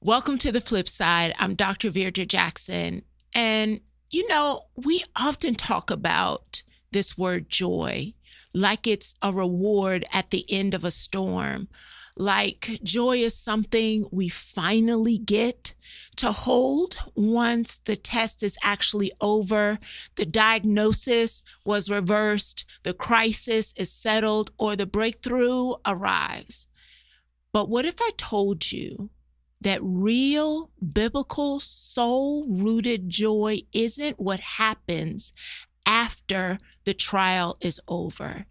Welcome to the flip side. I'm Dr. Virdra Jackson. And, we often talk about this word joy like it's a reward at the end of a storm. Like joy is something we finally get to hold once the test is actually over, the diagnosis was reversed, the crisis is settled, or the breakthrough arrives. But what if I told you that real biblical soul-rooted joy isn't what happens after the trial is over?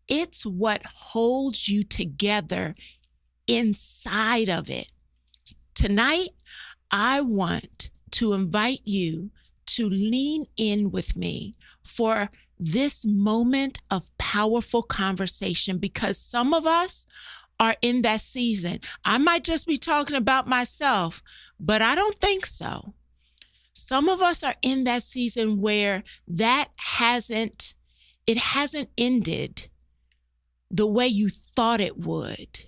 It's what holds you together inside of it. Tonight, I want to invite you to lean in with me for this moment of powerful conversation, because some of us are in that season. I might just be talking about myself, but I don't think so. Some of us are in that season where it hasn't ended the way you thought it would.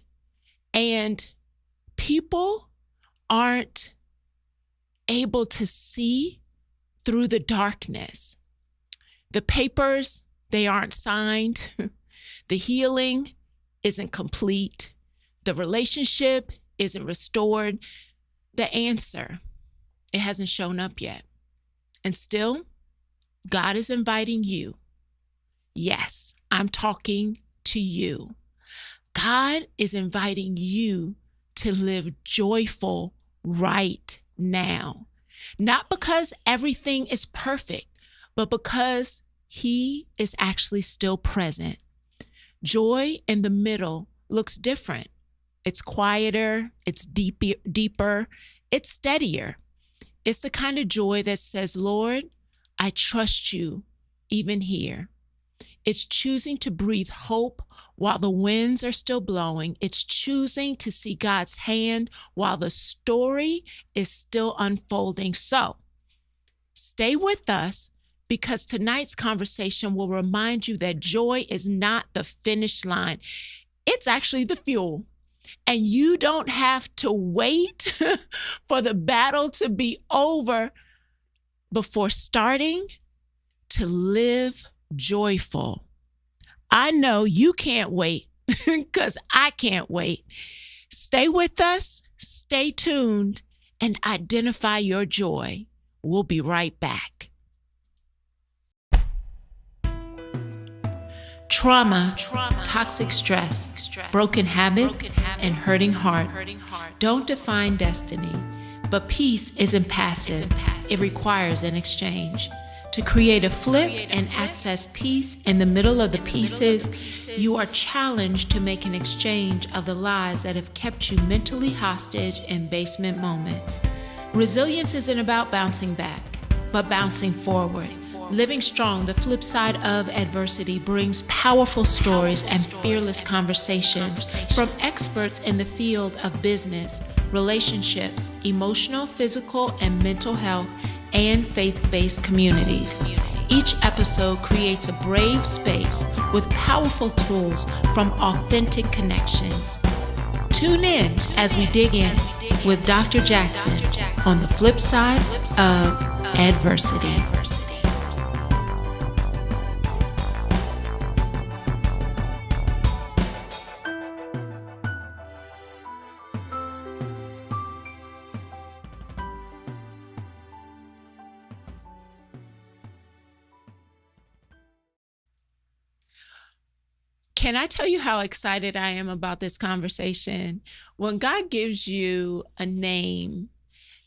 And people aren't able to see through the darkness. The papers, they aren't signed. The healing isn't complete. The relationship isn't restored. The answer, it hasn't shown up yet. And still, God is inviting you. Yes, I'm talking to you. God is inviting you to live joyful right now. Not because everything is perfect, but because He is actually still present. Joy in the middle looks different. It's quieter, it's deeper, it's steadier. It's the kind of joy that says, Lord, I trust you even here. It's choosing to breathe hope while the winds are still blowing. It's choosing to see God's hand while the story is still unfolding. So stay with us, because tonight's conversation will remind you that joy is not the finish line. It's actually the fuel. And you don't have to wait for the battle to be over before starting to live joyful. I know you can't wait, because I can't wait. Stay with us, stay tuned, and identify your joy. We'll be right back. Trauma, toxic stress, broken habit, and hurting heart don't define destiny, but peace isn't passive. It requires an exchange. To create a flip and access peace in the middle of the pieces, you are challenged to make an exchange of the lies that have kept you mentally hostage in basement moments. Resilience isn't about bouncing back, but bouncing forward. Living Strong, the flip side of adversity, brings powerful stories and fearless conversations from experts in the field of business, relationships, emotional, physical, and mental health, and faith-based communities. Each episode creates a brave space with powerful tools from authentic connections. Tune in as we dig in with Dr. Jackson on the flip side of adversity. Can I tell you how excited I am about this conversation? When God gives you a name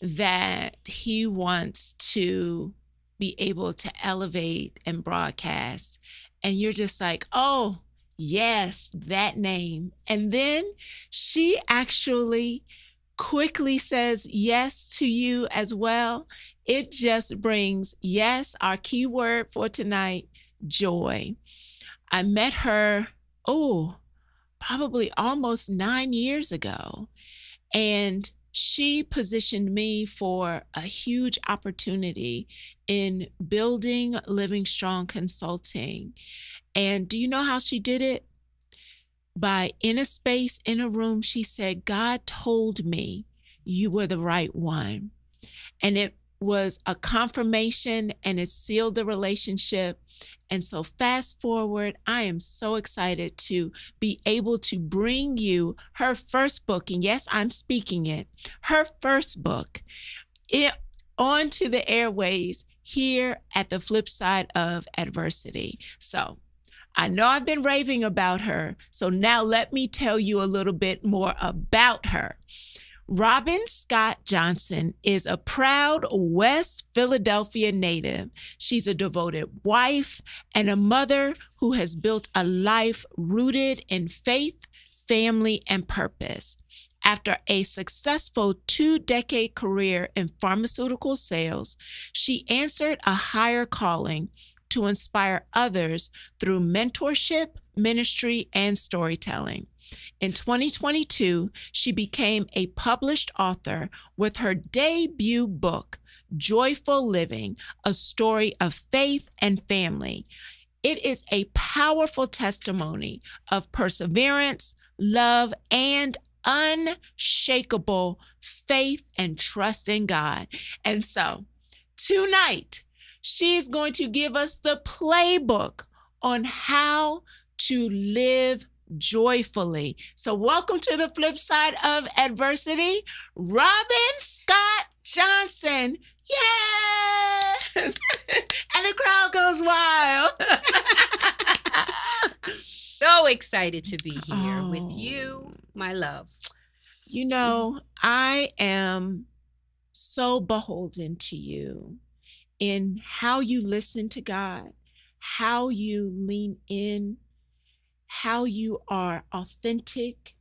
that He wants to be able to elevate and broadcast, and you're just like, oh, yes, that name. And then she actually quickly says yes to you as well. It just brings, yes, our key word for tonight, joy. I met her probably almost 9 years ago. And she positioned me for a huge opportunity in building Living Strong Consulting. And do you know how she did it? By in a space, in a room, she said, God told me you were the right one. And it was a confirmation, and it sealed the relationship. And so fast forward, I am so excited to be able to bring you her first book. And yes, I'm speaking it, her first book, onto the airways here at the flip side of adversity. So I know I've been raving about her. So now let me tell you a little bit more about her. Robyn Scott-Johnson is a proud West Philadelphia native. She's a devoted wife and a mother who has built a life rooted in faith, family, and purpose. After a successful 2-decade career in pharmaceutical sales, she answered a higher calling to inspire others through mentorship, ministry, and storytelling. In 2022, she became a published author with her debut book, Joyful Living, a story of faith and family. It is a powerful testimony of perseverance, love, and unshakable faith and trust in God. And so tonight, she's going to give us the playbook on how to live joyfully. So welcome to the flip side of adversity, Robyn Scott-Johnson. Yes! And the crowd goes wild. So excited to be here with you, my love. You know, I am so beholden to you in how you listen to God, how you lean in, how you are authentic.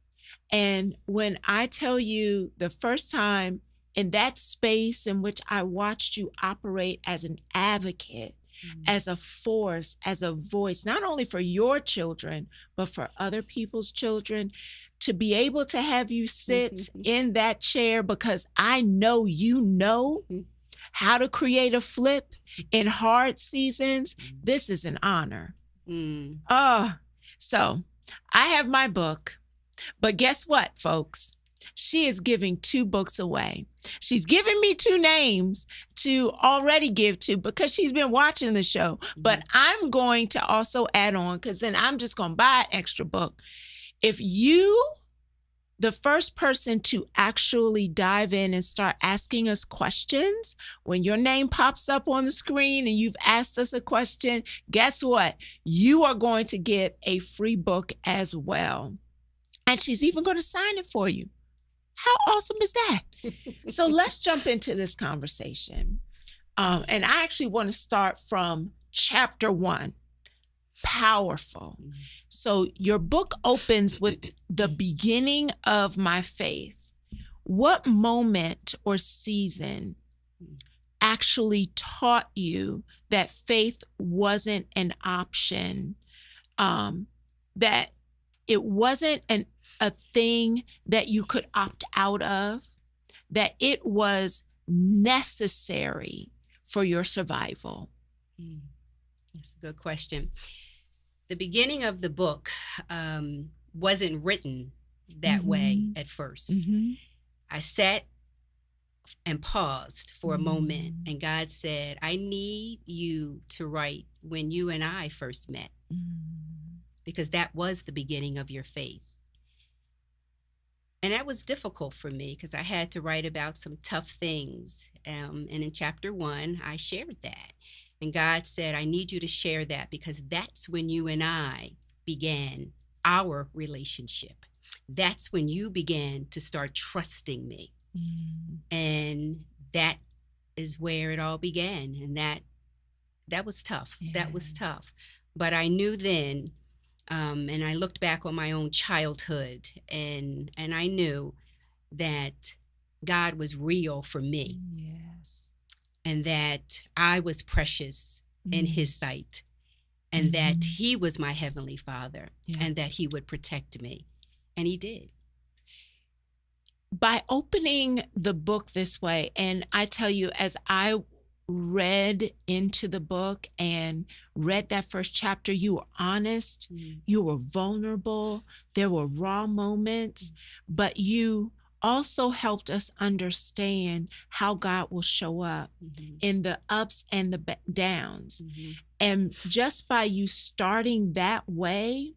And when I tell you the first time in that space in which I watched you operate as an advocate, as a force, as a voice, not only for your children, but for other people's children, to be able to have you sit in that chair, because I know you know how to create a flip in hard seasons. This is an honor. So I have my book, but guess what, folks? She is giving 2 books away. She's giving me 2 names to already give to because she's been watching the show. But I'm going to also add on, because then I'm just going to buy an extra book. If you, the first person to actually dive in and start asking us questions, when your name pops up on the screen and you've asked us a question, guess what? You are going to get a free book as well. And she's even going to sign it for you. How awesome is that? So let's jump into this conversation. And I actually want to start from chapter 1. Powerful. So your book opens with the beginning of my faith. What moment or season actually taught you that faith wasn't an option, that it wasn't a thing that you could opt out of, that it was necessary for your survival? That's a good question. The beginning of the book wasn't written that way at first. I sat and paused for a moment, and God said, I need you to write when you and I first met, because that was the beginning of your faith. And that was difficult for me because I had to write about some tough things. And in chapter 1, I shared that. And God said, I need you to share that because that's when you and I began our relationship. That's when you began to start trusting me. And that is where it all began. And that was tough. Yeah. That was tough. But I knew then, and I looked back on my own childhood, and I knew that God was real for me. Yes. And that I was precious in his sight, and that he was my heavenly Father, and that he would protect me. And he did. By opening the book this way, and I tell you, as I read into the book and read that first chapter, you were honest, you were vulnerable, there were raw moments, but you also helped us understand how God will show up in the ups and the downs. And just by you starting that way,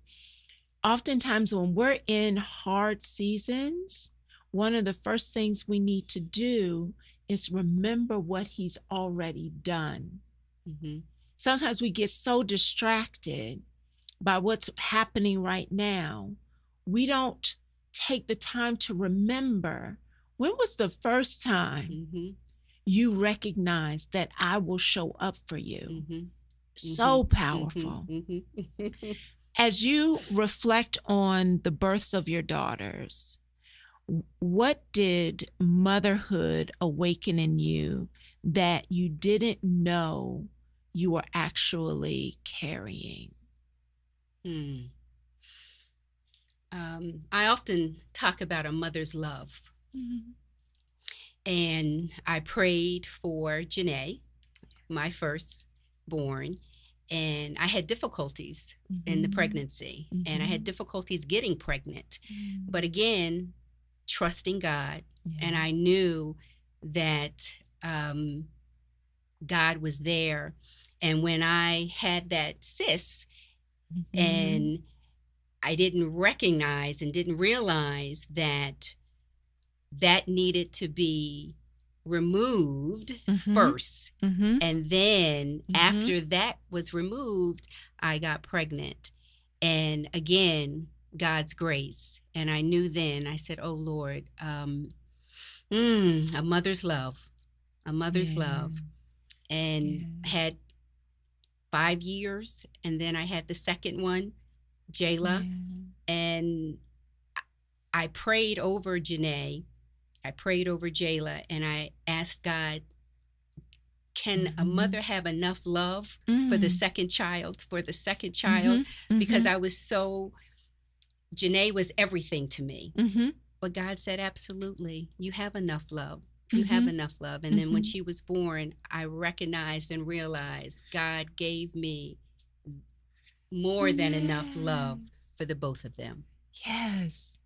oftentimes when we're in hard seasons, one of the first things we need to do is remember what he's already done. Sometimes we get so distracted by what's happening right now, we don't take the time to remember, when was the first time you recognized that I will show up for you? So powerful. As you reflect on the births of your daughters, what did motherhood awaken in you that you didn't know you were actually carrying? I often talk about a mother's love. And I prayed for Janae, my firstborn, and I had difficulties in the pregnancy, and I had difficulties getting pregnant. But again, trusting God, and I knew that God was there. And when I had that cyst, and I didn't recognize and didn't realize that that needed to be removed first. And then after that was removed, I got pregnant. And again, God's grace. And I knew then, I said, oh Lord, a mother's love, a mother's love. And had 5 years. And then I had the second one, Jayla. And I prayed over Janae. I prayed over Jayla, and I asked God, can a mother have enough love for the second child, Because I was so, Janae was everything to me. But God said, absolutely, you have enough love. You have enough love. And then when she was born, I recognized and realized God gave me more than enough love for the both of them. Yes.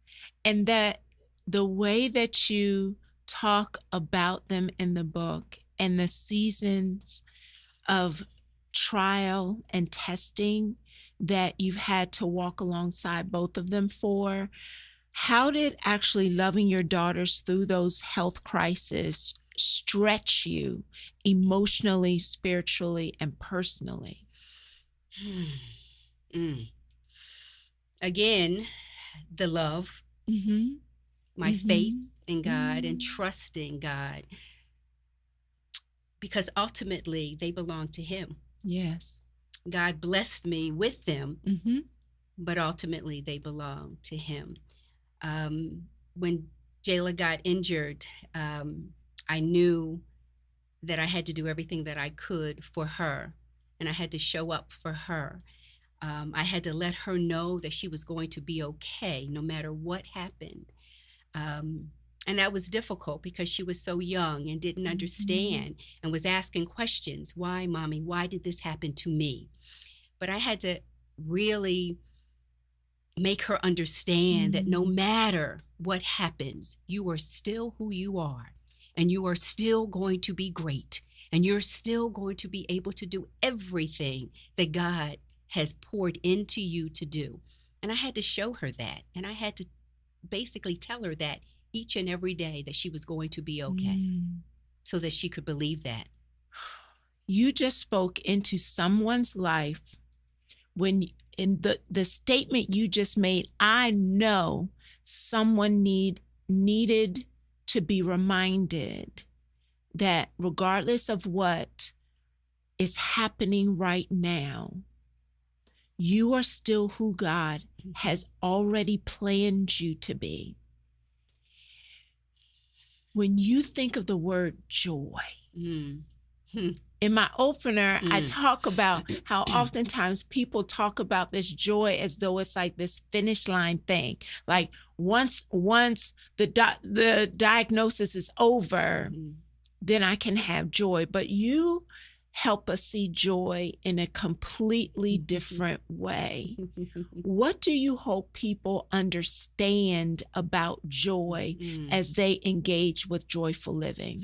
And that the way that you talk about them in the book and the seasons of trial and testing that you've had to walk alongside both of them for, how did actually loving your daughters through those health crises stretch you emotionally, spiritually, and personally? Again, the love, my faith in God and trusting God, because ultimately they belong to Him. Yes. God blessed me with them, but ultimately they belong to Him. When Jayla got injured, I knew that I had to do everything that I could for her, and I had to show up for her. I had to let her know that she was going to be okay no matter what happened. And that was difficult because she was so young and didn't understand and was asking questions. Why, Mommy? Why did this happen to me? But I had to really make her understand that no matter what happens, you are still who you are, and you are still going to be great, and you're still going to be able to do everything that God has poured into you to do. And I had to show her that, and I had to basically tell her that each and every day, that she was going to be okay, so that she could believe that. You just spoke into someone's life when in the statement you just made. I know someone needed to be reminded that regardless of what is happening right now, you are still who God has already planned you to be. When you think of the word joy, in my opener, I talk about how oftentimes people talk about this joy as though it's like this finish line thing. Like once the diagnosis is over, then I can have joy. But you help us see joy in a completely different way. What do you hope people understand about joy as they engage with joyful living?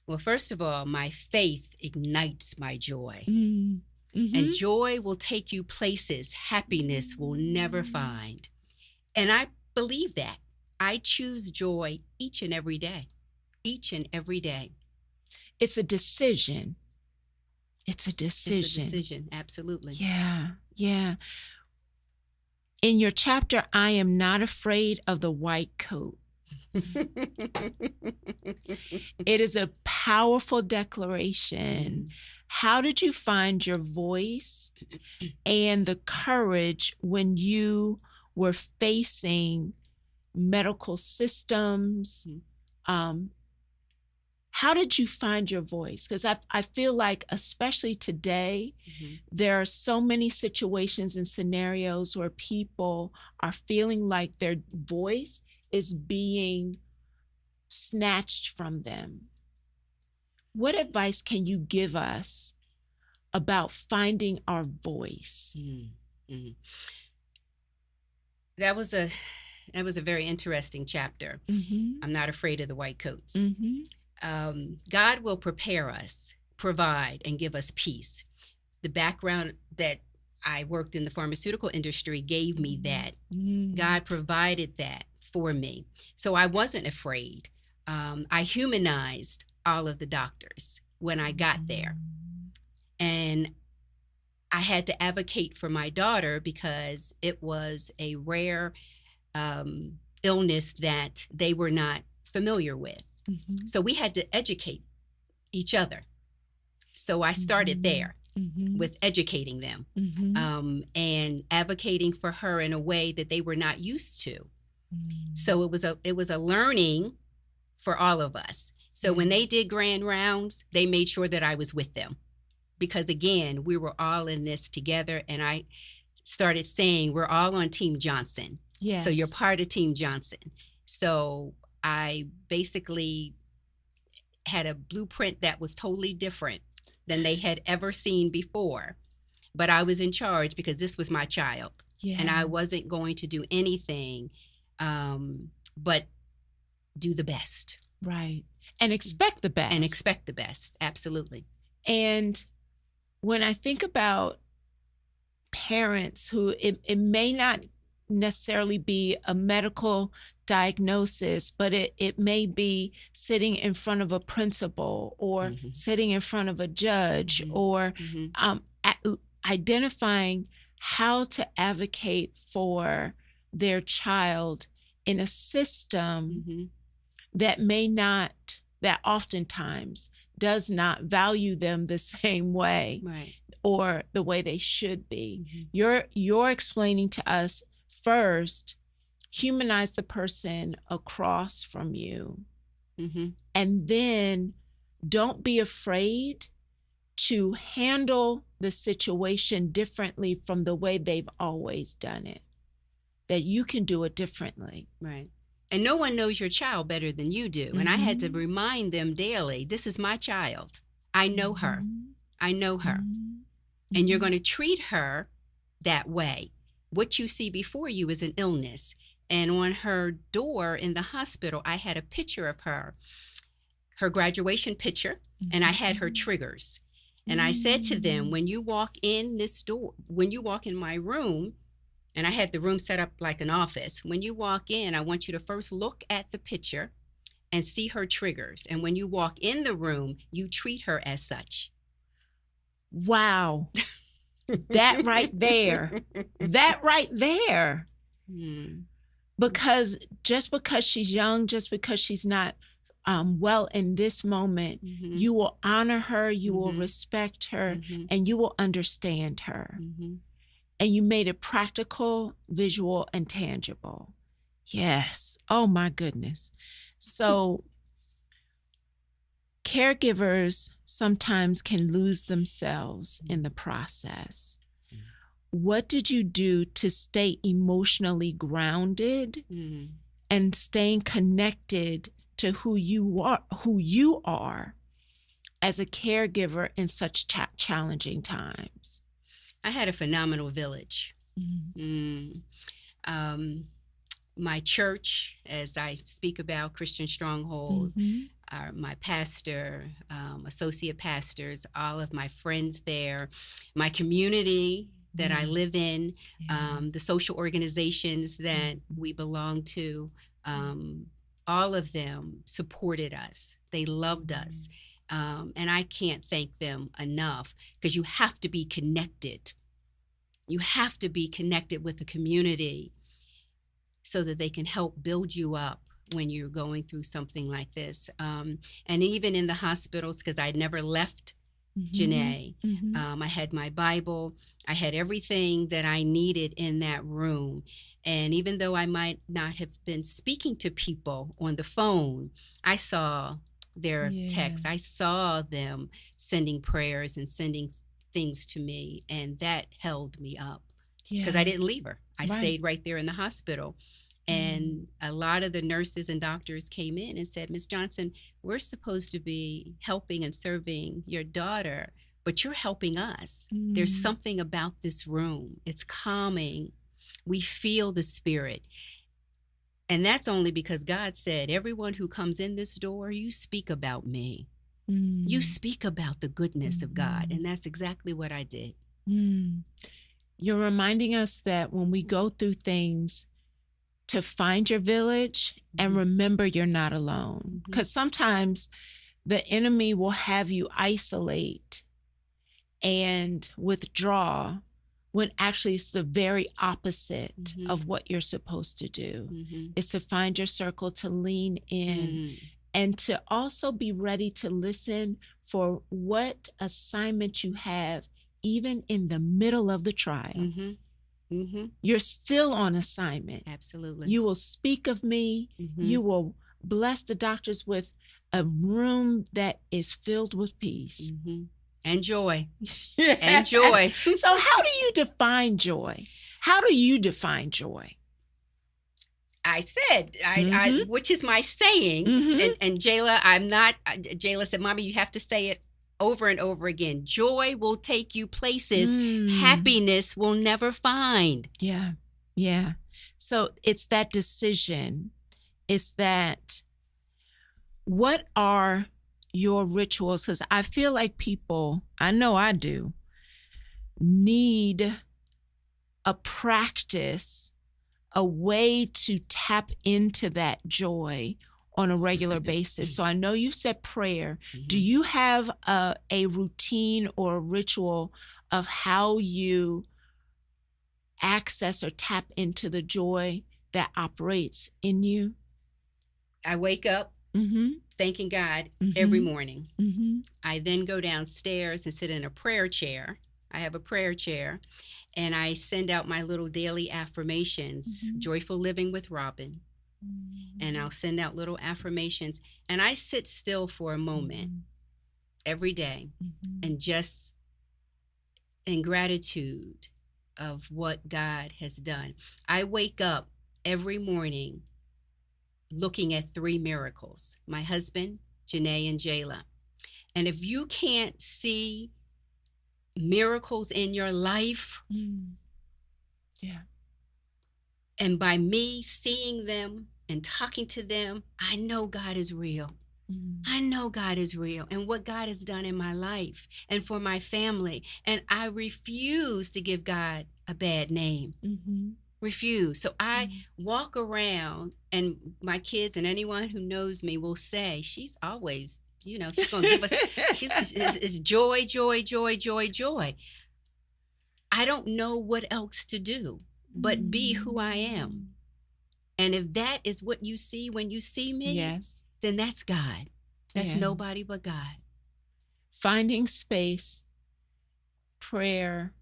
Well, first of all, my faith ignites my joy. Mm-hmm. And joy will take you places happiness will never find. And I believe that. I choose joy each and every day. Each and every day. It's a decision. It's a decision. It's a decision, absolutely. Yeah, yeah. In your chapter, I Am Not Afraid of the White Coat, it is a powerful declaration. How did you find your voice and the courage when you were facing medical systems? How did you find your voice? Because I feel like, especially today, there are so many situations and scenarios where people are feeling like their voice is being snatched from them. What advice can you give us about finding our voice? That was a very interesting chapter. I'm not afraid of the white coats. God will prepare us, provide, and give us peace. The background that I worked in the pharmaceutical industry gave me that. God provided that for me. So I wasn't afraid. I humanized all of the doctors when I got there. And I had to advocate for my daughter because it was a rare illness that they were not familiar with. So we had to educate each other. So I started there with educating them and advocating for her in a way that they were not used to. So it was a learning for all of us. So when they did grand rounds, they made sure that I was with them. Because again, we were all in this together, and I started saying we're all on Team Johnson. Yes. So you're part of Team Johnson. So I basically had a blueprint that was totally different than they had ever seen before. But I was in charge because this was my child. Yeah. And I wasn't going to do anything but do the best. Right. And expect the best. And expect the best. Absolutely. And when I think about parents who it may not necessarily be a medical diagnosis, but it may be sitting in front of a principal or sitting in front of a judge or identifying how to advocate for their child in a system that oftentimes does not value them the same way, right, or the way they should be. You're explaining to us, first, humanize the person across from you. And then don't be afraid to handle the situation differently from the way they've always done it. That you can do it differently. Right. And no one knows your child better than you do. And I had to remind them daily, this is my child. I know her. I know her. And you're going to treat her that way. What you see before you is an illness. And on her door in the hospital, I had a picture of her graduation picture, and I had her triggers. And I said to them, when you walk in this door, when you walk in my room, and I had the room set up like an office. When you walk in, I want you to first look at the picture and see her triggers. And when you walk in the room, you treat her as such. Wow. That right there. That right there. Because just because she's young, just because she's not well in this moment, you will honor her, you will respect her, and you will understand her. And you made it practical, visual, and tangible. Yes. Oh, my goodness. So caregivers sometimes can lose themselves in the process. What did you do to stay emotionally grounded and staying connected to who you are as a caregiver in such challenging times? I had a phenomenal village. Mm-hmm. My church, as I speak about, Christian Stronghold, my pastor, associate pastors, all of my friends there, my community that I live in, the social organizations that we belong to, all of them supported us. They loved us. And I can't thank them enough, because you have to be connected. You have to be connected with the community so that they can help build you up when you're going through something like this. And even in the hospitals, because I never left Janae. I had my Bible. I had everything that I needed in that room. And even though I might not have been speaking to people on the phone, I saw their texts. I saw them sending prayers and sending things to me, and that held me up, because I didn't leave her. I stayed right there in the hospital. And a lot of the nurses and doctors came in and said, Ms. Johnson, we're supposed to be helping and serving your daughter, but you're helping us. There's something about this room. It's calming. We feel the spirit. And that's only because God said, everyone who comes in this door, you speak about me. You speak about the goodness of God. And that's exactly what I did. You're reminding us that when we go through things, to find your village and remember you're not alone. Because sometimes the enemy will have you isolate and withdraw, when actually it's the very opposite of what you're supposed to do. It's to find your circle, to lean in, and to also be ready to listen for what assignment you have, even in the middle of the trial. You're still on assignment. Absolutely. You will speak of me. You will bless the doctors with a room that is filled with peace. And joy. And joy. So how do you define joy? How do you define joy? I said, I which is my saying, and Jayla said, Mommy, you have to say it over and over again. Joy will take you places happiness will never find. Yeah. So it's that decision. It's that, what are your rituals? Because I feel like people, I know I do, need a practice, a way to tap into that joy on a regular basis. So I know you said prayer. Do you have a routine or a ritual of how you access or tap into the joy that operates in you? I wake up thanking God every morning. I then go downstairs and sit in a prayer chair. I have a prayer chair, and I send out my little daily affirmations, Joyful Living with Robyn. And I'll send out little affirmations, and I sit still for a moment every day, and just in gratitude of what God has done. I wake up every morning looking at 3 miracles: my husband, Janae, and Jayla. And if you can't see miracles in your life, and by me seeing them and talking to them, I know God is real. I know God is real, and what God has done in my life and for my family. And I refuse to give God a bad name. Refuse. So I walk around, and my kids and anyone who knows me will say, she's always, she's going to give us, it's joy, joy, joy, joy, joy. I don't know what else to do but be who I am. And if that is what you see when you see me, then that's God. That's nobody but God. Finding space, prayer,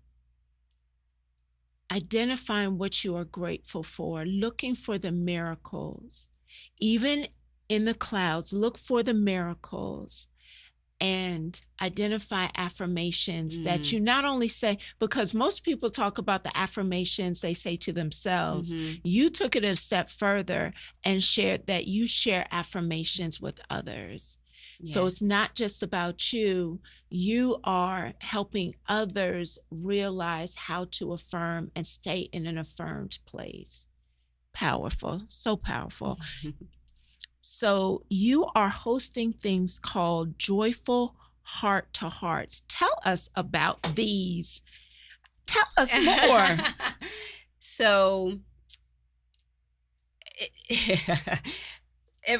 identifying what you are grateful for, looking for the miracles. Even in the clouds, look for the miracles, and identify affirmations that you not only say, because most people talk about the affirmations they say to themselves. You took it a step further and shared that you share affirmations with others. So it's not just about you. You are helping others realize how to affirm and stay in an affirmed place. Powerful, so powerful. So you are hosting things called Joyful Heart to Hearts. Tell us about these. Tell us more. So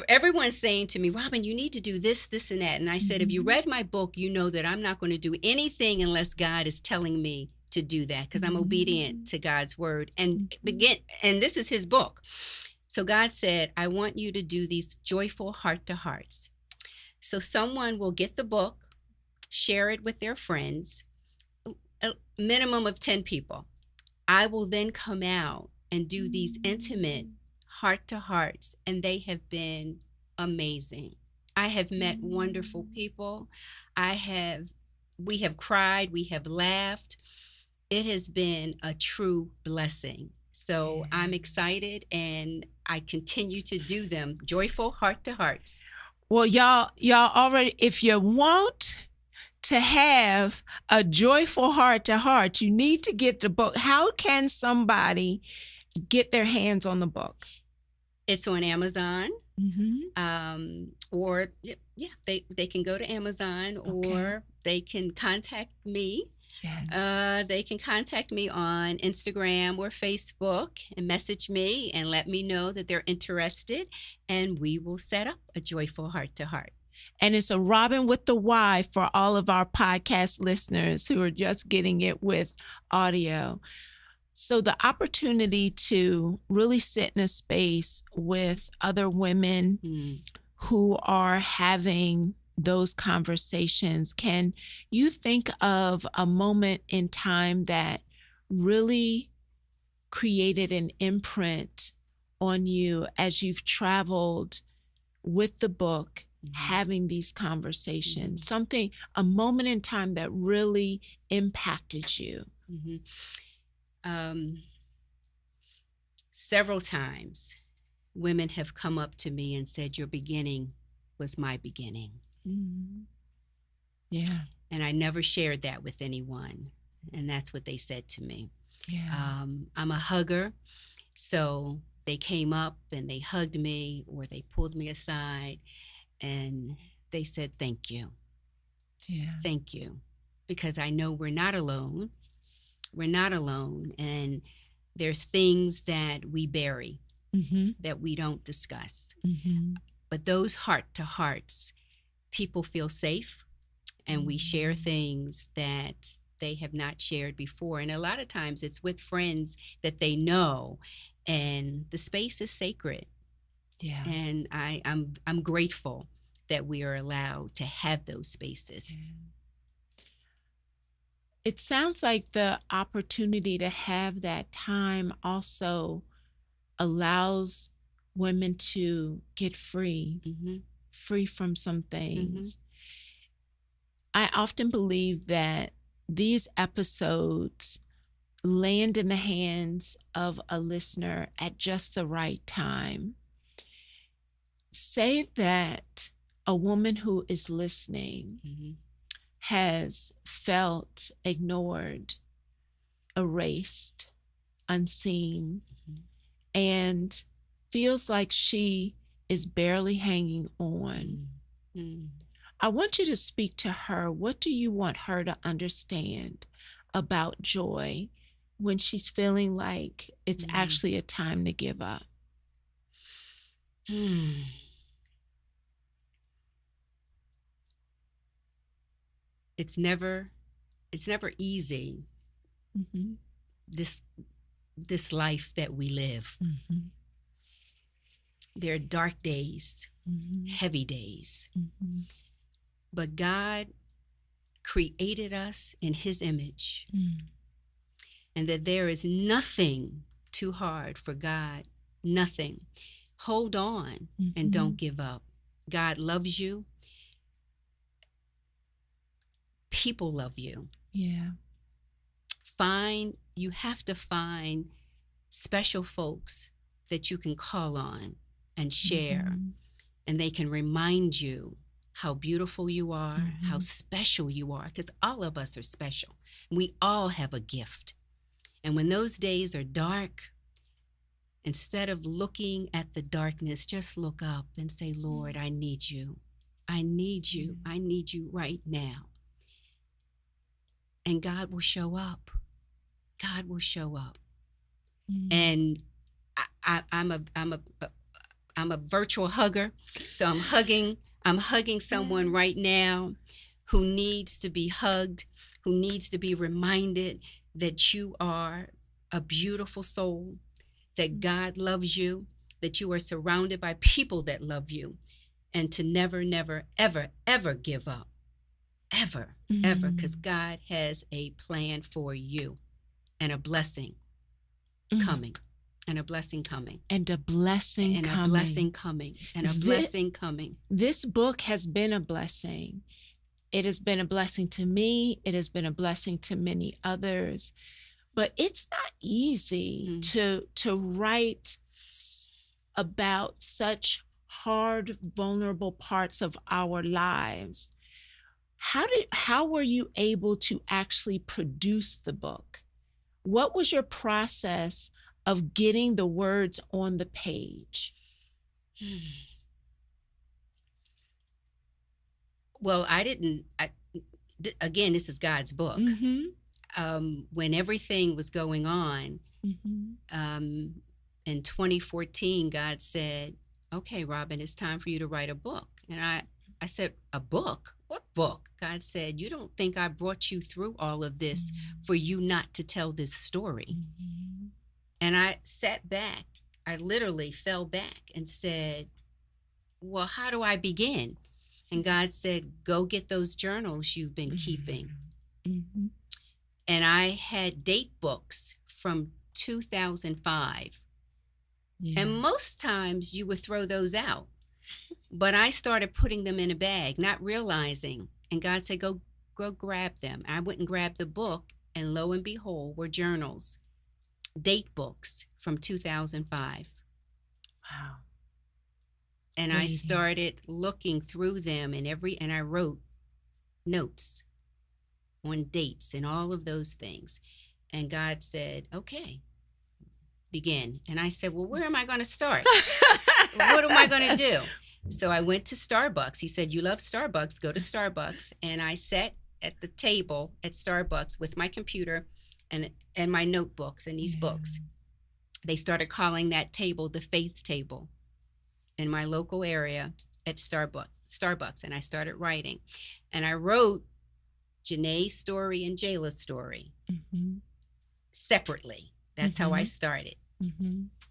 everyone's saying to me, Robyn, you need to do this, this, and that. And I said, if you read my book, you know that I'm not going to do anything unless God is telling me to do that, because I'm obedient to God's word. And this is his book. So God said, I want you to do these joyful heart to hearts. So someone will get the book, share it with their friends, a minimum of 10 people. I will then come out and do these intimate heart to hearts, and they have been amazing. I have met wonderful people. We have cried, we have laughed. It has been a true blessing. So I'm excited, and I continue to do them. Joyful heart to hearts. Well, y'all already, if you want to have a joyful heart to heart, you need to get the book. How can somebody get their hands on the book? It's on Amazon, or they can go to Amazon, or they can contact me. Yes. They can contact me on Instagram or Facebook and message me and let me know that they're interested, and we will set up a joyful heart to heart. And it's a Robyn with the Y for all of our podcast listeners who are just getting it with audio. So the opportunity to really sit in a space with other women who are having those conversations. Can you think of a moment in time that really created an imprint on you as you've traveled with the book, having these conversations? A moment in time that really impacted you? Several times, women have come up to me and said, your beginning was my beginning. Yeah. And I never shared that with anyone. And that's what they said to me. Yeah. I'm a hugger. So they came up and they hugged me, or they pulled me aside and they said, thank you. Yeah. Thank you. Because I know we're not alone. We're not alone. And there's things that we bury, that we don't discuss. But those heart to hearts, people feel safe, and we share things that they have not shared before. And a lot of times it's with friends that they know, and the space is sacred. Yeah. And I'm grateful that we are allowed to have those spaces. Yeah. It sounds like the opportunity to have that time also allows women to get free from some things. I often believe that these episodes land in the hands of a listener at just the right time. Say that a woman who is listening has felt ignored, erased, unseen, and feels like she is barely hanging on. I want you to speak to her. What do you want her to understand about joy when she's feeling like it's actually a time to give up? It's never easy, this life that we live. There are dark days, heavy days, but God created us in his image, and that there is nothing too hard for God, nothing. Hold on and don't give up. God loves you. People love you. Yeah. You have to find special folks that you can call on and share, and they can remind you how beautiful you are, how special you are, because all of us are special. We all have a gift. And when those days are dark, instead of looking at the darkness, just look up and say, Lord, I need you. I need you. I need you right now. And God will show up. God will show up. And I'm a virtual hugger. So I'm hugging someone right now who needs to be hugged, who needs to be reminded that you are a beautiful soul, that God loves you, that you are surrounded by people that love you, and to never, never, ever, ever give up. Ever, ever, because God has a plan for you and a blessing coming. And a blessing coming. And a blessing and coming. A blessing coming. And a blessing coming. This book has been a blessing. It has been a blessing to me. It has been a blessing to many others. But it's not easy to write about such hard, vulnerable parts of our lives. How were you able to actually produce the book? What was your process of getting the words on the page? Well, again, this is God's book. When everything was going on, in 2014, God said, okay, Robyn, it's time for you to write a book. And I said, a book? What book? God said, you don't think I brought you through all of this for you not to tell this story? And I sat back. I literally fell back and said, well, how do I begin? And God said, go get those journals you've been keeping. And I had date books from 2005. And most times you would throw those out. But I started putting them in a bag, not realizing. And God said, go grab them. I went and grabbed the book, and lo and behold, were journals, date books from 2005. Wow. And I started looking through them, and I wrote notes on dates and all of those things. And God said, okay, begin. And I said, well, where am I going to start? What am I going to do? So I went to Starbucks. He said, you love Starbucks, go to Starbucks. And I sat at the table at Starbucks with my computer and my notebooks and these books. They started calling that table the faith table in my local area at Starbucks. And I started writing. And I wrote Janae's story and Jayla's story separately. That's how I started.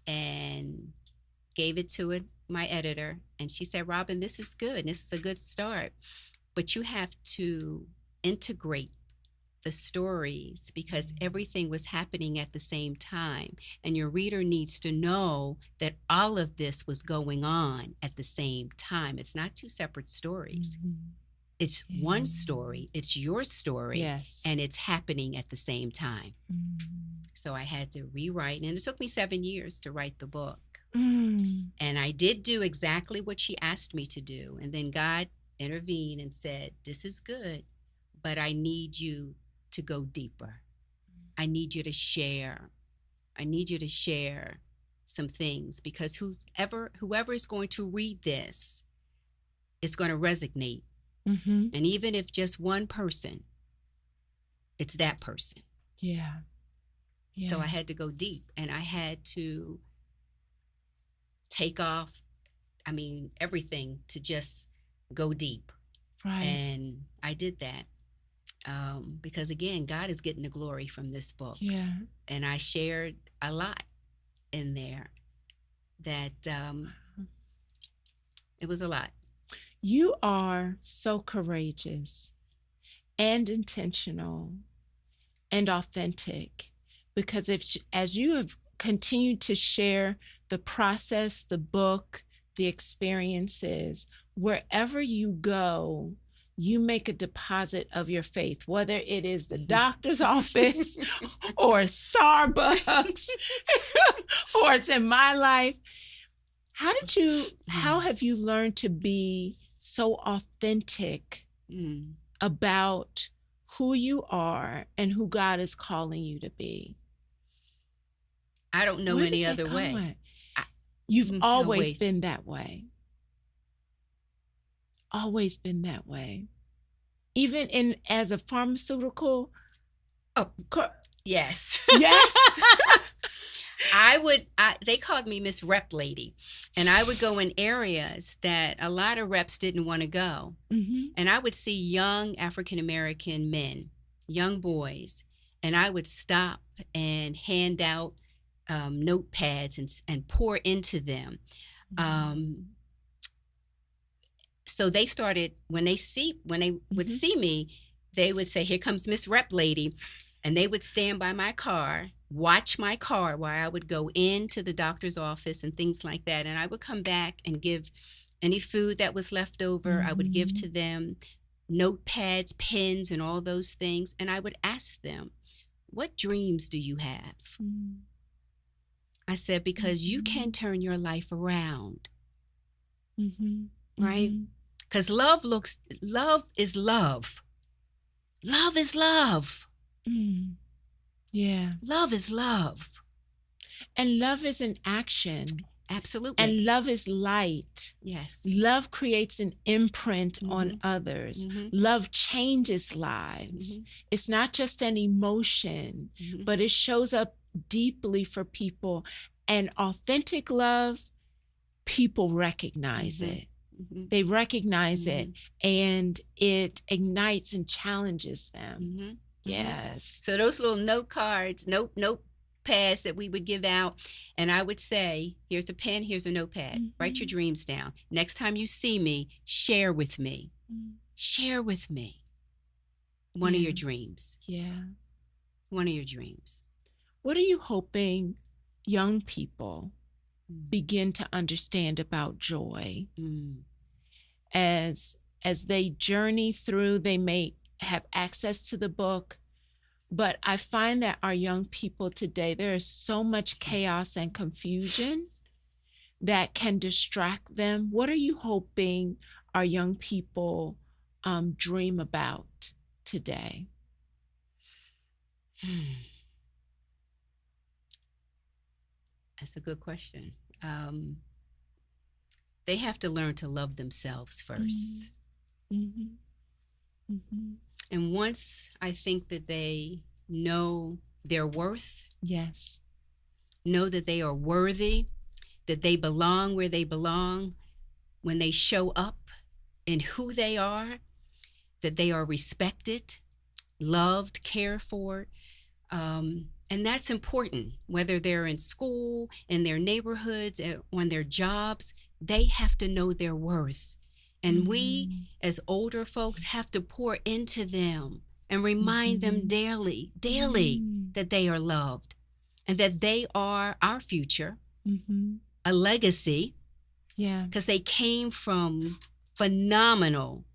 And gave it to my editor. And she said, Robyn, this is good. This is a good start. But you have to integrate the stories because everything was happening at the same time. And your reader needs to know that all of this was going on at the same time. It's not two separate stories. It's one story. It's your story. And it's happening at the same time. So I had to rewrite. And it took me 7 years to write the book. And I did do exactly what she asked me to do. And then God intervened and said, this is good, but I need you to go deeper. I need you to share. I need you to share some things because whoever is going to read this is going to resonate. And even if just one person, it's that person. So I had to go deep and I had to take off, everything to just go deep. And I did that because, again, God is getting the glory from this book. And I shared a lot in there that it was a lot. You are so courageous and intentional and authentic because as you have continued to share the process, the book, the experiences, wherever you go, you make a deposit of your faith, whether it is the doctor's office or Starbucks or it's in my life. How have you learned to be so authentic about who you are and who God is calling you to be? I don't know any other way. You've no always ways. been that way. Always been that way. Even as a pharmaceutical. Oh, yes. Yes. They called me Miss Rep Lady, and I would go in areas that a lot of reps didn't want to go. And I would see young African-American men, young boys, and I would stop and hand out notepads and pour into them. So they started, when they would see me, they would say, "Here comes Miss Rep Lady." And they would stand by my car, watch my car while I would go into the doctor's office and things like that. And I would come back and give any food that was left over, I would give to them, notepads, pens, and all those things. And I would ask them, "What dreams do you have?" I said, because you can turn your life around. Right? Because love is love. Love is love. Yeah. Love is love. And love is an action. Absolutely. And love is light. Yes. Love creates an imprint on others. Love changes lives. It's not just an emotion, but it shows up deeply for people. And authentic love, people recognize it. They recognize it, and it ignites and challenges them. Yes. So those little note pads that we would give out, and I would say, "Here's a pen, here's a notepad. Write your dreams down. Next time you see me, share with me. Share with me one of your dreams." Yeah. One of your dreams. What are you hoping young people begin to understand about joy? As they journey through, they may have access to the book, but I find that our young people today, there is so much chaos and confusion that can distract them. What are you hoping our young people dream about today? That's a good question. They have to learn to love themselves first. And once I think that they know their worth, yes, know that they are worthy, that they belong where they belong, when they show up in who they are, that they are respected, loved, cared for, and that's important, whether they're in school, in their neighborhoods, on their jobs, they have to know their worth. And we, as older folks, have to pour into them and remind them daily, that they are loved and that they are our future, a legacy, because they came from phenomenal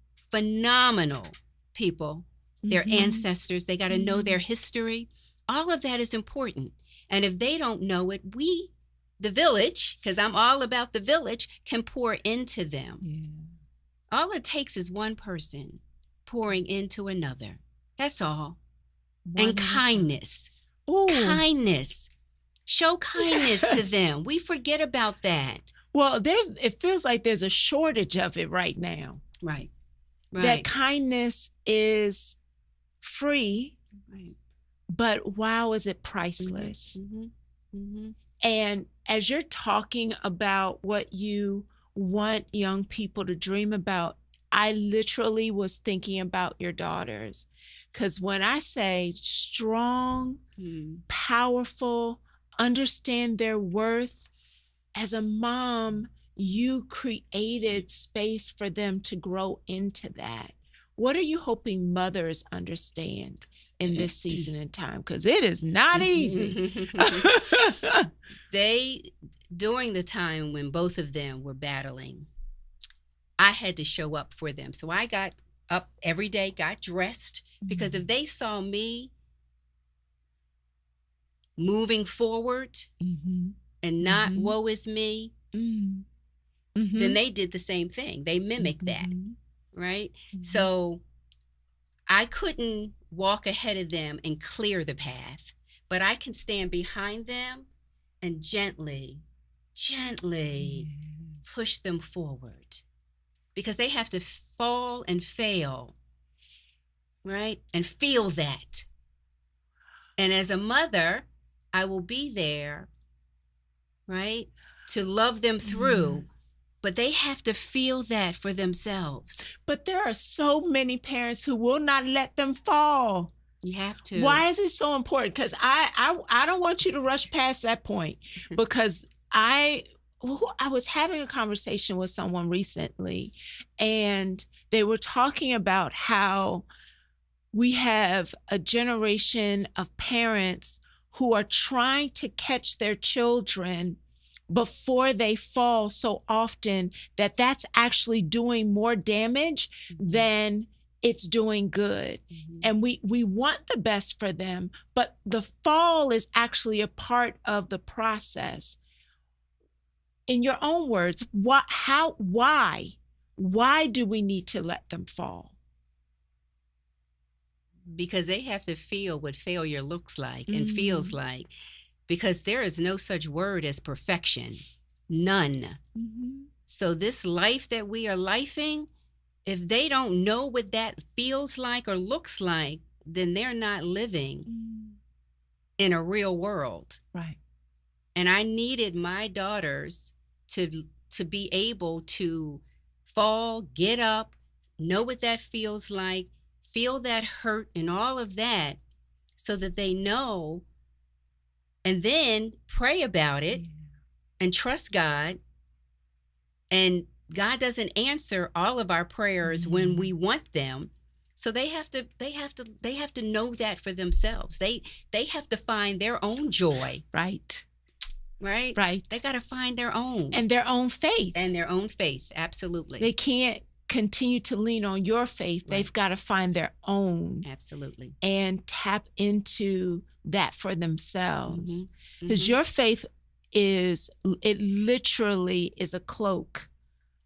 people, their ancestors. They got to know their history. All of that is important. And if they don't know it, we, the village, because I'm all about the village, can pour into them. All it takes is one person pouring into another. That's all. And kindness. Kindness. Show kindness to them. We forget about that. Well, it feels like there's a shortage of it right now. Right. That kindness is free. Right. But wow, is it priceless? And as you're talking about what you want young people to dream about, I literally was thinking about your daughters. Because when I say strong, powerful, understand their worth, as a mom, you created space for them to grow into that. What are you hoping mothers understand in this season and time? Because it is not easy. During the time when both of them were battling, I had to show up for them. So I got up every day, got dressed, because if they saw me moving forward and not woe is me, then they did the same thing. They mimicked that, right? So I couldn't walk ahead of them and clear the path, but I can stand behind them and gently push them forward, because they have to fall and fail, right? And feel that. And as a mother, I will be there, right, to love them through, but they have to feel that for themselves. But there are so many parents who will not let them fall. You have to. Why is it so important? Because I don't want you to rush past that point, because I was having a conversation with someone recently, and they were talking about how we have a generation of parents who are trying to catch their children before they fall so often that that's actually doing more damage than it's doing good. And we want the best for them, but the fall is actually a part of the process. In your own words, why do we need to let them fall? Because they have to feel what failure looks like and feels like, because there is no such word as perfection. None. So this life that we are lifing, if they don't know what that feels like or looks like, then they're not living in a real world. Right. And I needed my daughters to be able to fall, get up, know what that feels like, feel that hurt and all of that, so that they know, and then pray about it and trust God. And God doesn't answer all of our prayers when we want them. So they have to know that for themselves. They have to find their own joy. Right. They got to find their own. And their own faith. Absolutely. They can't continue to lean on your faith. Right. They've got to find their own. Absolutely. And tap into that for themselves. Because your faith literally is a cloak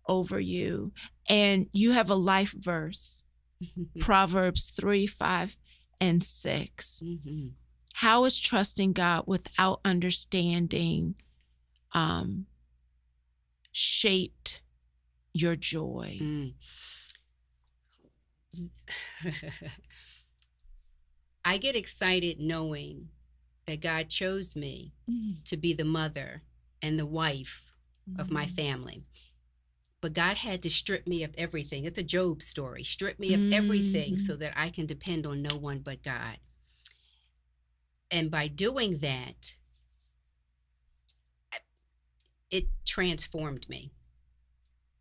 over you. And you have a life verse, Proverbs 3, 5, and 6. How is trusting God without understanding shaped your joy? I get excited knowing that God chose me to be the mother and the wife of my family. But God had to strip me of everything. It's a Job story. Strip me of everything so that I can depend on no one but God. And by doing that, it transformed me.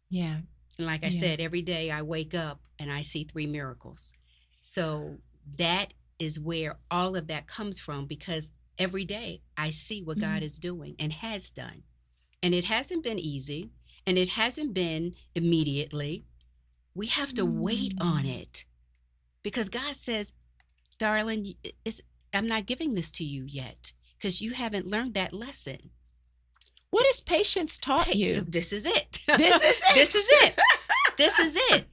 Yeah. And like I said, every day I wake up and I see 3 miracles. So that is where all of that comes from, because every day I see what God is doing and has done. And it hasn't been easy, and it hasn't been immediately. We have to wait on it, because God says, darling, I'm not giving this to you yet, because you haven't learned that lesson. What has patience taught you? This is it. This is it. This is it.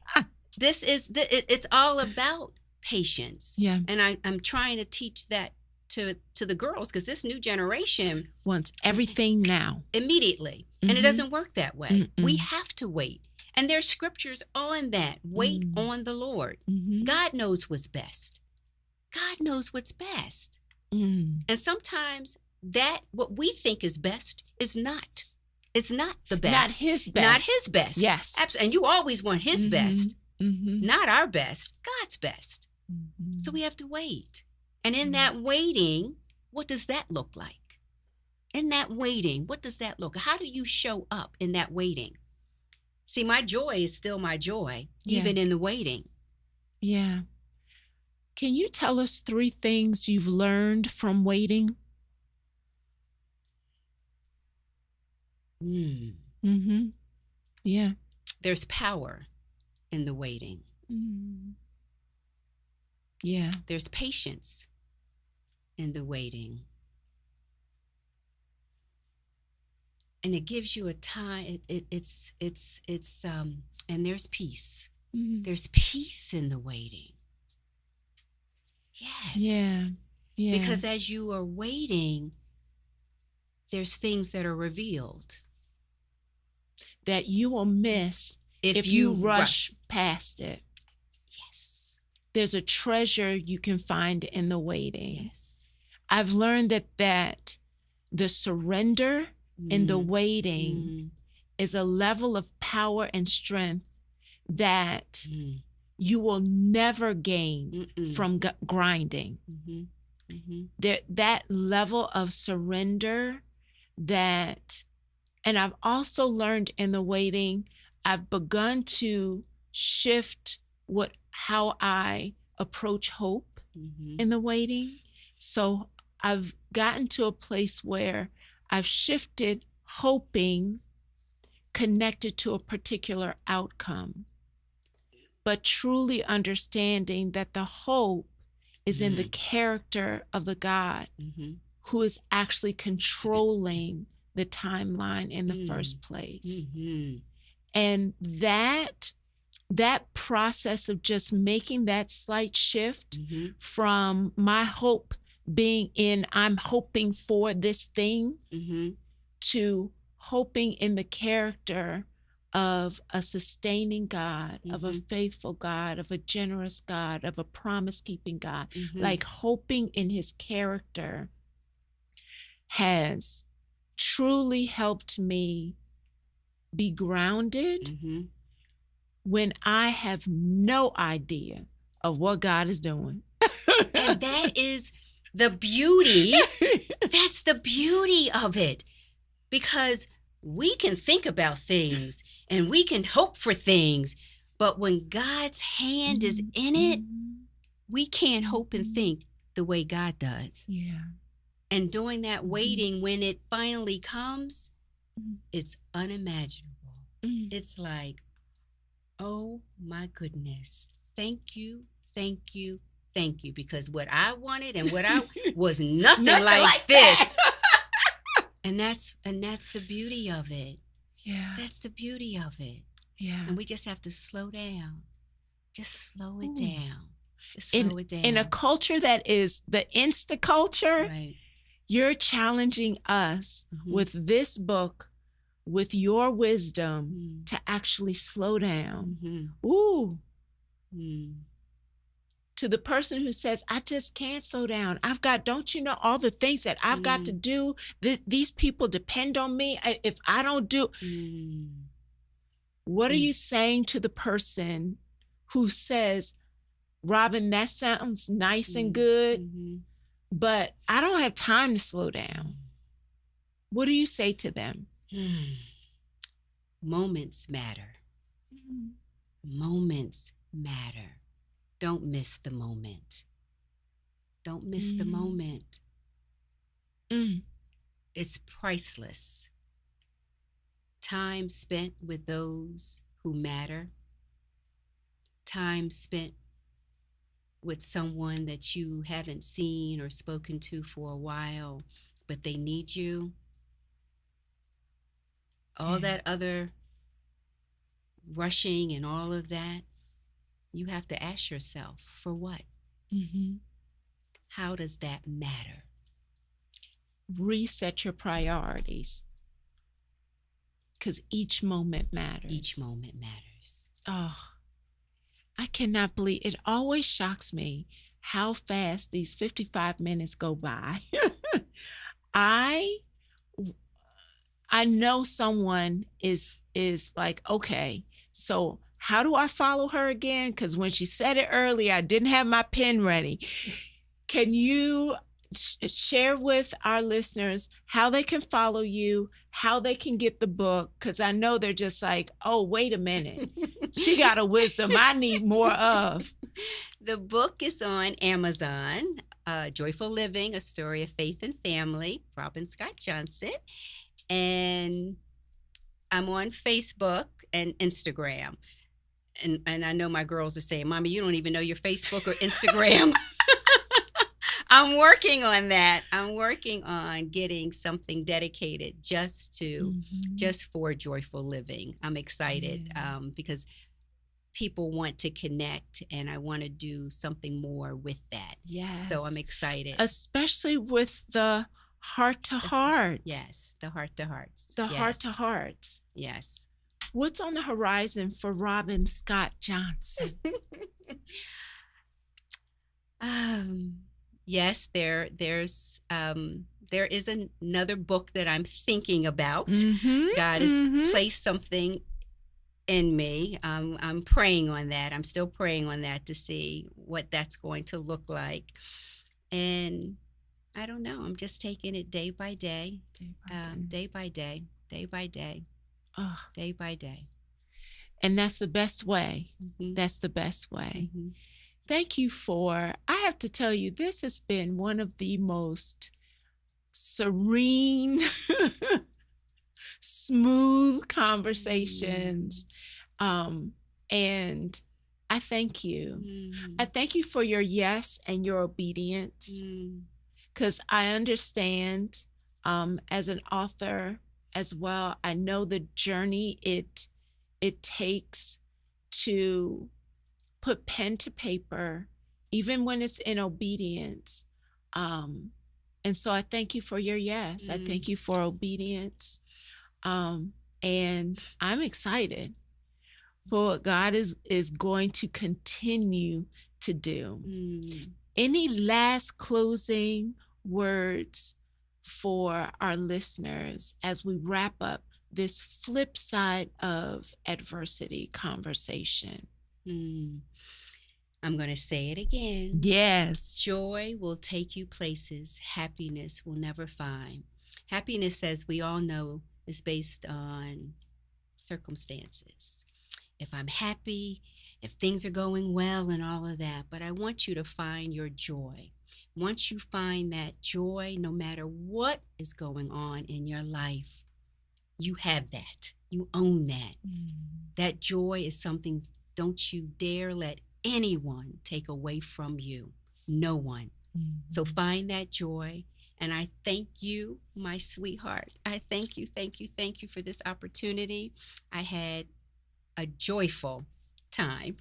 This is it. It's all about patience. Yeah. And I'm trying to teach that to the girls, because this new generation wants everything now. Immediately. And it doesn't work that way. We have to wait. And there's scriptures on that. Wait on the Lord. God knows what's best. God knows what's best. And sometimes that what we think is best is not. It's not the best. Not his best. Not his best. Yes. Absolutely. And you always want his best. Not our best. God's best. So we have to wait. And in that waiting, what does that look like? In that waiting, what does that look like? How do you show up in that waiting? See, my joy is still my joy, even in the waiting. Yeah. Can you tell us 3 things you've learned from waiting? Yeah. There's power in the waiting. Yeah. There's patience in the waiting. and it gives you a time. It's and there's peace. Mm. There's peace in the waiting. Yes. Yeah. Yeah. Because as you are waiting, there's things that are revealed that you will miss if you rush past it. Yes. There's a treasure you can find in the waiting. Yes. I've learned that the surrender in the waiting is a level of power and strength that you will never gain from grinding. That level of surrender and I've also learned in the waiting, I've begun to shift how I approach hope in the waiting. So I've gotten to a place where I've shifted hoping connected to a particular outcome, but truly understanding that the hope is in the character of the God who is actually controlling the timeline in the first place. And that process of just making that slight shift from my hope being in I'm hoping for this thing to hoping in the character of a sustaining God, of a faithful God, of a generous God, of a promise-keeping God, like hoping in his character has truly helped me be grounded when I have no idea of what God is doing. And that is the beauty. That's the beauty of it. Because we can think about things and we can hope for things, but when God's hand is in it, we can't hope and think the way God does. Yeah. And during that waiting, when it finally comes, it's unimaginable. It's like, oh my goodness, thank you, thank you, thank you. Because what I wanted and what I was nothing like this. And that's the beauty of it. Yeah. That's the beauty of it. Yeah. And we just have to slow down. Just slow it down. Just slow it down. In a culture that is the Insta culture, right. You're challenging us with this book, with your wisdom, to actually slow down. Ooh. To the person who says, I just can't slow down. Don't you know all the things that I've got to do? These people depend on me. If I don't do, what are you saying to the person who says, Robyn, that sounds nice and good, but I don't have time to slow down? What do you say to them? Moments matter. Moments matter. Don't miss the moment. Don't miss the moment. It's priceless. Time spent with those who matter. Time spent with someone that you haven't seen or spoken to for a while, but they need you. All that other rushing and all of that, you have to ask yourself, for what? How does that matter? Reset your priorities, because each moment matters. Each moment matters. Oh, I cannot believe it. Always shocks me how fast these 55 minutes go by. I know someone is like, okay, so how do I follow her again? Because when she said it earlier, I didn't have my pen ready. Can you share with our listeners how they can follow you, how they can get the book? Because I know they're just like, oh, wait a minute. She got a wisdom I need more of. The book is on Amazon, Joyful Living, A Story of Faith and Family, Robyn Scott-Johnson. And I'm on Facebook and Instagram. And I know my girls are saying, Mommy, you don't even know your Facebook or Instagram. I'm working on that. I'm working on getting something dedicated just for joyful living. I'm excited because people want to connect, and I want to do something more with that. Yes. So I'm excited. Especially with the heart to heart. Yes, the heart to hearts. The heart to hearts. Yes. What's on the horizon for Robyn Scott-Johnson? Yes, there is another book that I'm thinking about. God has placed something in me. I'm praying on that. I'm still praying on that to see what that's going to look like. And I don't know. I'm just taking it day by day, day by day, day by day, day by day. And that's the best way. That's the best way. Thank you I have to tell you, this has been one of the most serene, smooth conversations. And I thank you. I thank you for your yes and your obedience, because I understand as an author as well, I know the journey it takes to put pen to paper, even when it's in obedience. And so I thank you for your yes. I thank you for obedience. And I'm excited for what God is going to continue to do. Any last closing words for our listeners as we wrap up this flip side of adversity conversation? I'm going to say it again. Yes. Joy will take you places happiness will never find. Happiness, as we all know, is based on circumstances. If I'm happy, if things are going well and all of that, but I want you to find your joy. Once you find that joy, no matter what is going on in your life, you have that. You own that. That joy is something, don't you dare let anyone take away from you. No one. So find that joy. And I thank you, my sweetheart. I thank you for this opportunity. I had a joyful time.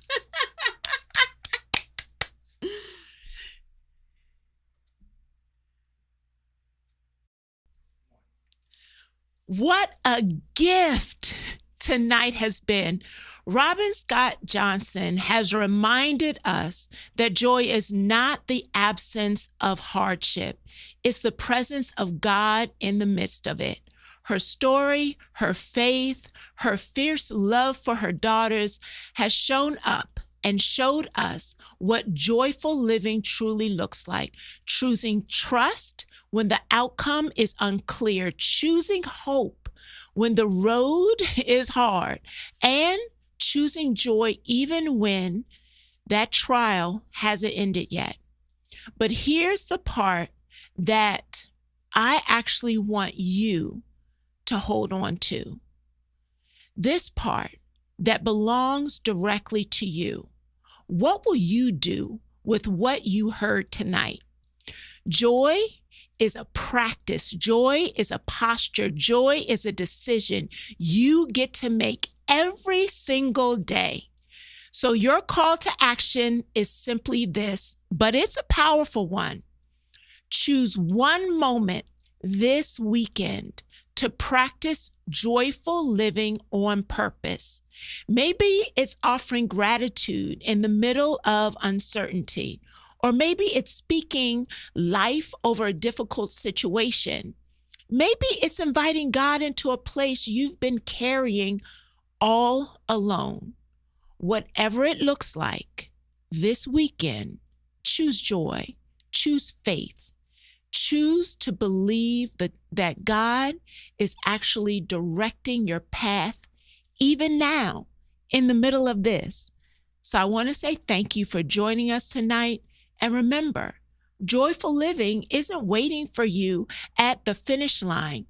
What a gift tonight has been. Robyn Scott-Johnson has reminded us that joy is not the absence of hardship. It's the presence of God in the midst of it. Her story, her faith, her fierce love for her daughters has shown up and showed us what joyful living truly looks like. Choosing trust when the outcome is unclear, choosing hope when the road is hard, and choosing joy even when that trial hasn't ended yet. But here's the part that I actually want you to hold on to. This part that belongs directly to you. What will you do with what you heard tonight? Joy is a practice. Joy is a posture. Joy is a decision you get to make every single day. So your call to action is simply this, but it's a powerful one. Choose one moment this weekend to practice joyful living on purpose. Maybe it's offering gratitude in the middle of uncertainty, or maybe it's speaking life over a difficult situation. Maybe it's inviting God into a place you've been carrying all alone. Whatever it looks like, this weekend, choose joy, choose faith, choose to believe that God is actually directing your path even now in the middle of this. So I want to say thank you for joining us tonight. And remember, joyful living isn't waiting for you at the finish line.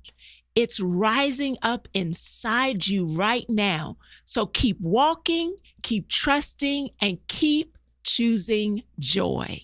It's rising up inside you right now. So keep walking, keep trusting, and keep choosing joy.